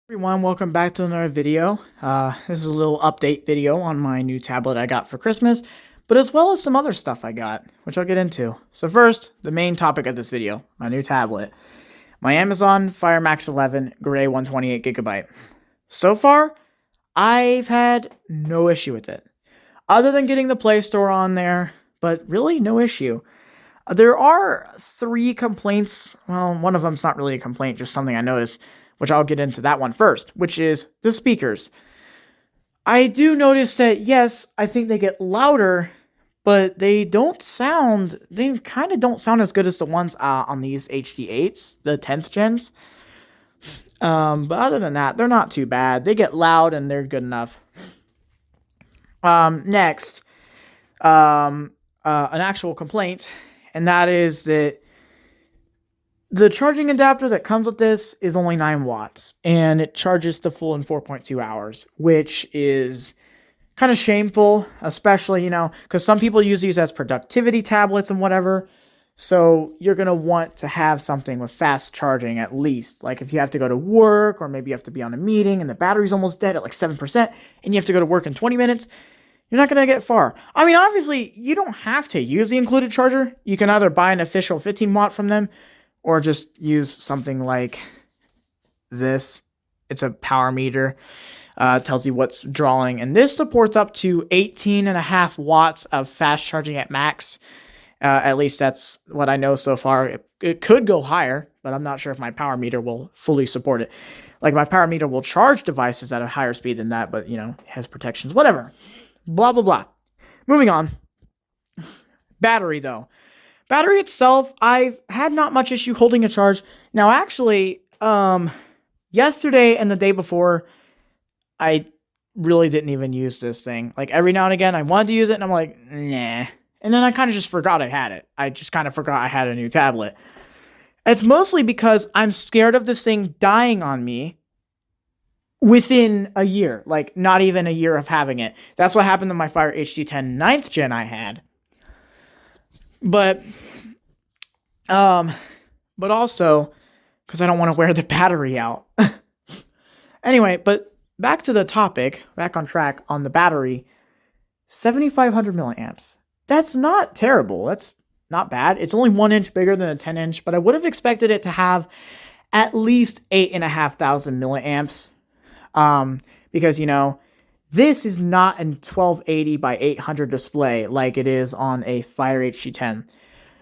Everyone, welcome back to another video. This is a little update video on my new tablet I got for Christmas, but as well as some other stuff I got, which I'll get into. So first, the main topic of this video, my new tablet. My Amazon Fire Max 11 Gray 128GB. So far, I've had no issue with it. Other than getting the Play Store on there, but really no issue. There are 3 complaints. Well, one of them's not really a complaint, just something I noticed, which I'll get into that one first, which is the speakers. I do notice that, yes, I think they get louder, but they kind of don't sound as good as the ones on these HD8s, the 10th gens. But other than that, they're not too bad. They get loud and they're good enough. Next, an actual complaint, and that is that the charging adapter that comes with this is only 9 watts, and it charges the full in 4.2 hours, which is kind of shameful, especially, because some people use these as productivity tablets and whatever, so you're going to want to have something with fast charging at least. Like if you have to go to work, or maybe you have to be on a meeting, and the battery's almost dead at like 7%, and you have to go to work in 20 minutes, you're not going to get far. I mean, obviously, you don't have to use the included charger. You can either buy an official 15 watt from them, or just use something like this. It's a power meter. Tells you what's drawing. And this supports up to 18.5 watts of fast charging at max. At least that's what I know so far. It could go higher, but I'm not sure if my power meter will fully support it. Like, my power meter will charge devices at a higher speed than that, but, it has protections. Whatever. Blah, blah, blah. Moving on. Battery, though. Battery itself, I've had not much issue holding a charge. Now, actually, yesterday and the day before, I really didn't even use this thing. Like, every now and again, I wanted to use it, and I'm like, nah. And then I kind of just forgot I had it. I just kind of forgot I had a new tablet. It's mostly because I'm scared of this thing dying on me within a year. Like, not even a year of having it. That's what happened to my Fire HD10 9th gen I had. But also, because I don't want to wear the battery out. Anyway, but back to the topic, back on track on the battery, 7,500 milliamps. That's not terrible. That's not bad. It's only 1 inch bigger than a 10 inch, but I would have expected it to have at least 8,500 milliamps. Because, this is not a 1280 by 800 display like it is on a Fire HD10.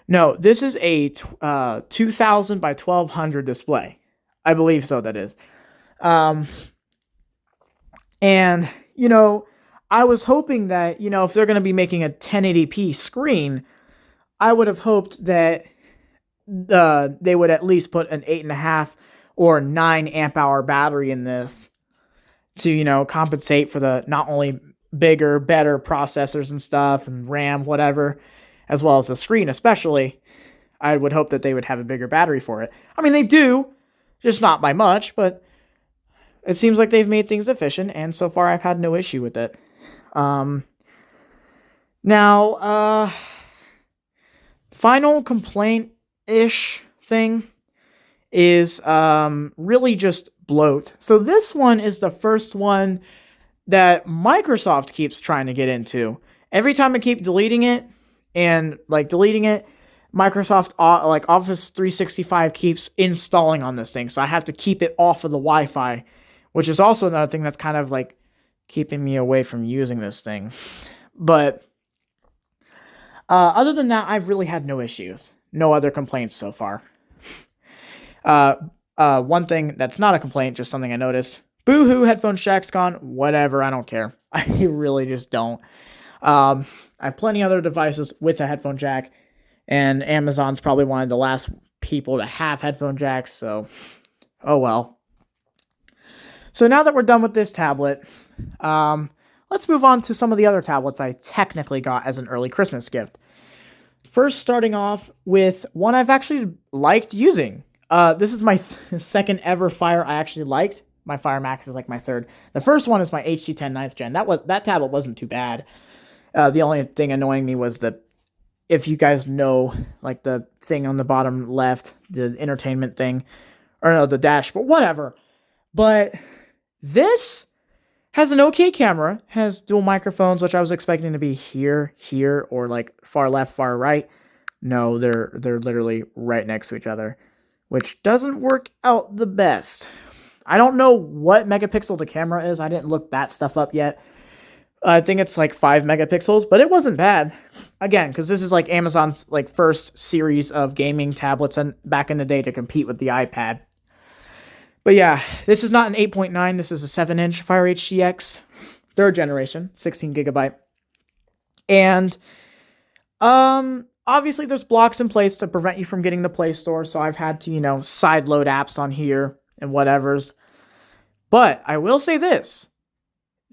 No, this is a 2000 by 1200 display. I believe so, that is. And, I was hoping that, if they're going to be making a 1080p screen, I would have hoped that they would at least put an 8.5 or 9 amp hour battery in this to, compensate for the not only bigger, better processors and stuff and RAM, whatever, as well as the screen especially. I would hope that they would have a bigger battery for it. I mean, they do, just not by much, but it seems like they've made things efficient, and so far I've had no issue with it. Final complaint-ish thing is really just bloat. So this one is the first one that Microsoft keeps trying to get into. Every time I keep deleting it, Microsoft Office 365 keeps installing on this thing. So I have to keep it off of the Wi-Fi, which is also another thing that's kind of like keeping me away from using this thing. But other than that, I've really had no issues. No other complaints so far. One thing that's not a complaint, just something I noticed. Boo-hoo, headphone jack's gone. Whatever, I don't care. I really just don't. I have plenty other devices with a headphone jack, and Amazon's probably one of the last people to have headphone jacks, so oh well. So now that we're done with this tablet, let's move on to some of the other tablets I technically got as an early Christmas gift. First, starting off with one I've actually liked using. This is my second ever Fire I actually liked. My Fire Max is like my third. The first one is my HD10 9th gen. That tablet wasn't too bad. The only thing annoying me was if you guys know, like the thing on the bottom left, the entertainment thing, or no, the dash, but whatever. But This has an okay camera, has dual microphones, which I was expecting to be here, or like far left, far right. No, they're literally right next to each other, which doesn't work out the best. I don't know what megapixel the camera is. I didn't look that stuff up yet. I think it's like 5 megapixels, but it wasn't bad. Again, because this is like Amazon's like first series of gaming tablets and back in the day to compete with the iPad. But yeah, this is not an 8.9. This is a 7-inch Fire HDX, 3rd generation, 16 gigabyte. And obviously there's blocks in place to prevent you from getting the Play Store, so I've had to, side load apps on here and whatevers. But I will say this.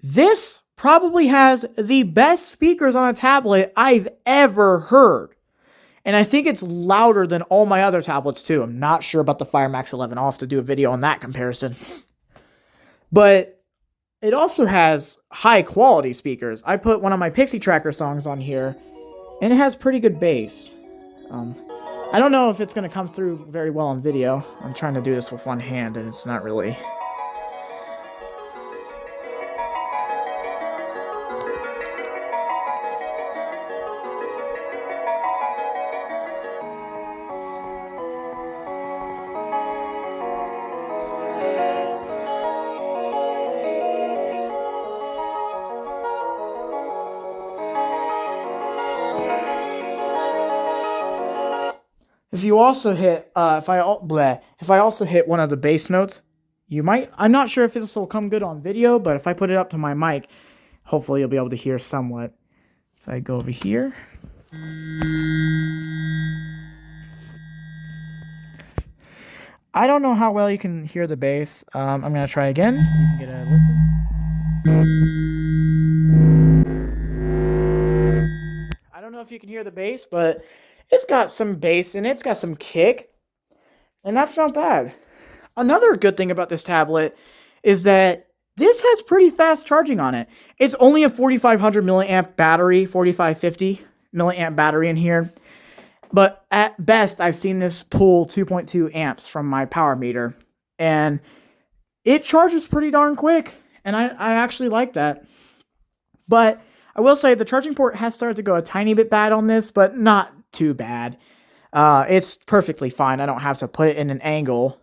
This probably has the best speakers on a tablet I've ever heard. And I think it's louder than all my other tablets too. I'm not sure about the Fire Max 11. I'll have to do a video on that comparison. But it also has high quality speakers. I put one of my Pixie Tracker songs on here, and it has pretty good bass. I don't know if it's going to come through very well on video. I'm trying to do this with one hand, and it's not really. If you also hit, if I also hit one of the bass notes, you might. I'm not sure if this will come good on video, but if I put it up to my mic, hopefully you'll be able to hear somewhat. If I go over here, I don't know how well you can hear the bass. I'm gonna try again so you can get a listen. I don't know if you can hear the bass, but it's got some bass in it. It's got some kick. And that's not bad. Another good thing about this tablet is that this has pretty fast charging on it. It's only a 4500 milliamp battery, 4550 milliamp battery in here. But at best, I've seen this pull 2.2 amps from my power meter. And it charges pretty darn quick. And I actually like that. But I will say the charging port has started to go a tiny bit bad on this, but not too bad. It's perfectly fine. I don't have to put it in an angle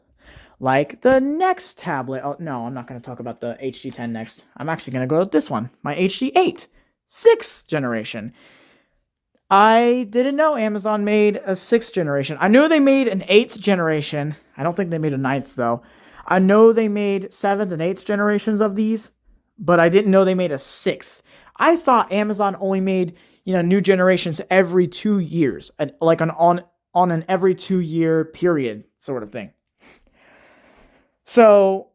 like the next tablet. Oh, no, I'm not going to talk about the HD10 next. I'm actually going to go with this one, my HD8, 6th generation. I didn't know Amazon made a 6th generation. I knew they made an 8th generation. I don't think they made a 9th, though. I know they made 7th and 8th generations of these, but I didn't know they made a 6th. I thought Amazon only made, new generations every 2 years, like on an every 2 year period sort of thing. So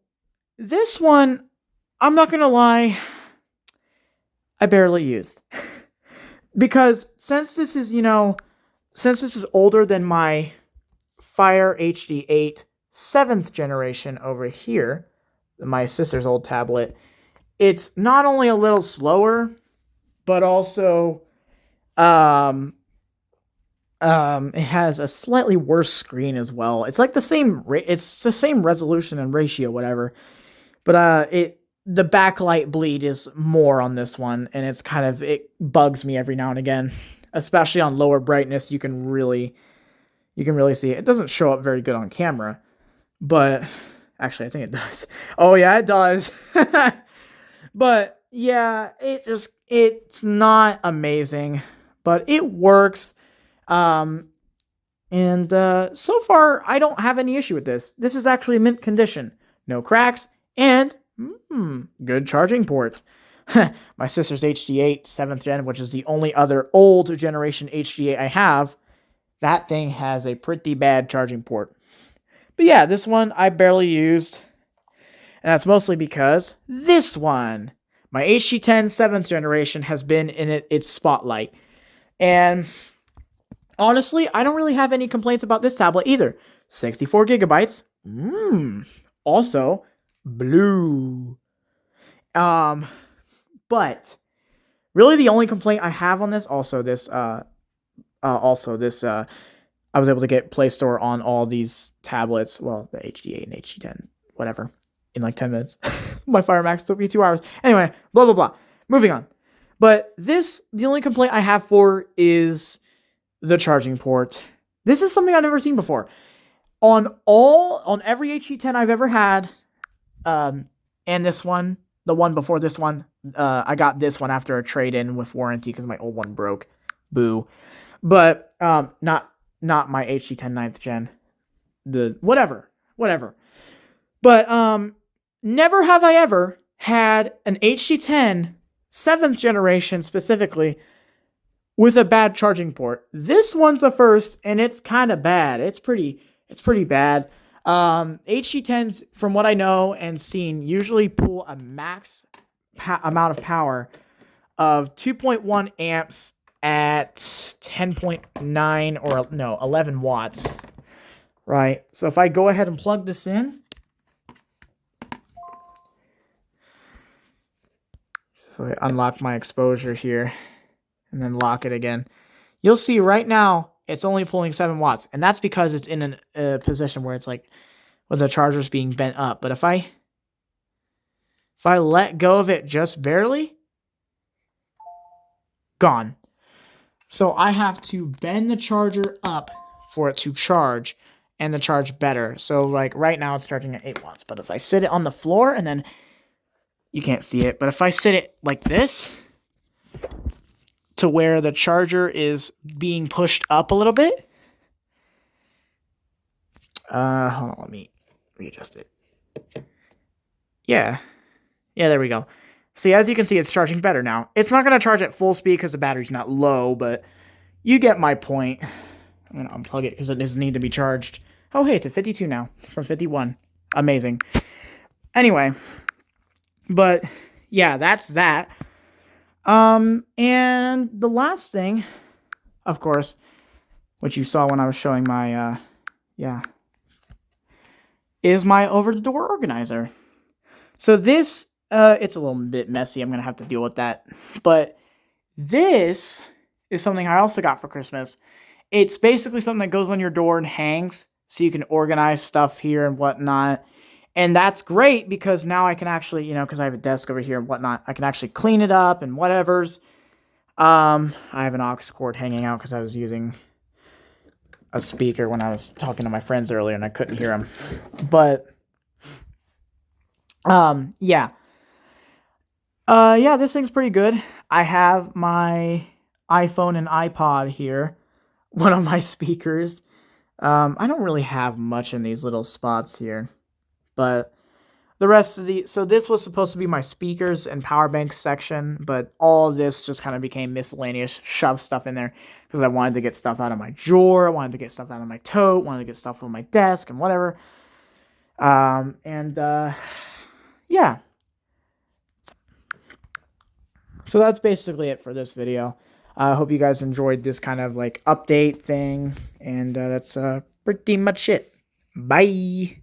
this one, I'm not going to lie, I barely used. Because since this is older than my Fire HD8 7th generation over here, my sister's old tablet, it's not only a little slower, but also it has a slightly worse screen as well. It's like the same it's the same resolution and ratio, whatever. But the backlight bleed is more on this one, and it bugs me every now and again, especially on lower brightness. You can really see it. It doesn't show up very good on camera, but actually I think it does. Oh yeah, it does. But yeah, it's not amazing, but it works. And so far I don't have any issue with this. This is actually mint condition, no cracks, and good charging port. My sister's HD8 7th gen, which is the only other old generation HD8 I have, that thing has a pretty bad charging port. But yeah, this one I barely used, and that's mostly because this one, my HD10 7th generation, has been in its spotlight. And honestly, I don't really have any complaints about this tablet either. 64 gigabytes. Also, blue. But really the only complaint I have on this, I was able to get Play Store on all these tablets, well, the HD8 and HD10, whatever, in like 10 minutes. My Fire Max took me 2 hours. Anyway, blah, blah, blah. Moving on. But the only complaint I have for is the charging port. This is something I've never seen before. On every HC10 I've ever had, and this one, the one before this one, I got this one after a trade-in with warranty because my old one broke. Boo. But not my HC10 9th gen. The whatever. But never have I ever had an HC10 7th generation specifically with a bad charging port. This one's a first, and it's kind of bad. It's pretty bad. HC10s, from what I know and seen, usually pull a max amount of power of 2.1 amps at 10.9 or no, 11 watts. Right. So if I go ahead and plug this in, so I unlock my exposure here and then lock it again. You'll see right now it's only pulling 7 watts. And that's because it's in a position where it's like where the charger's being bent up. But if I let go of it just barely, gone. So I have to bend the charger up for it to charge and the charge better. So like right now it's charging at 8 watts. But if I sit it on the floor and then you can't see it, but if I sit it like this to where the charger is being pushed up a little bit. Hold on, let me readjust it. Yeah, there we go. See, as you can see, it's charging better now. It's not going to charge at full speed because the battery's not low, but you get my point. I'm going to unplug it because it doesn't need to be charged. Oh, hey, it's at 52 now from 51. Amazing. Anyway, but yeah, that's that. And the last thing, of course, which you saw when I was showing my, is my over-the-door organizer. So this, it's a little bit messy. I'm going to have to deal with that. But this is something I also got for Christmas. It's basically something that goes on your door and hangs so you can organize stuff here and whatnot. And that's great because now I can actually, because I have a desk over here and whatnot, I can actually clean it up and whatevers. I have an aux cord hanging out because I was using a speaker when I was talking to my friends earlier and I couldn't hear them. But, yeah, this thing's pretty good. I have my iPhone and iPod here, one of my speakers. I don't really have much in these little spots here. But the rest of so this was supposed to be my speakers and power bank section, but all of this just kind of became miscellaneous, shove stuff in there because I wanted to get stuff out of my drawer, I wanted to get stuff out of my tote, wanted to get stuff on my desk and whatever. Yeah. So that's basically it for this video. I hope you guys enjoyed this kind of like update thing, and that's pretty much it. Bye.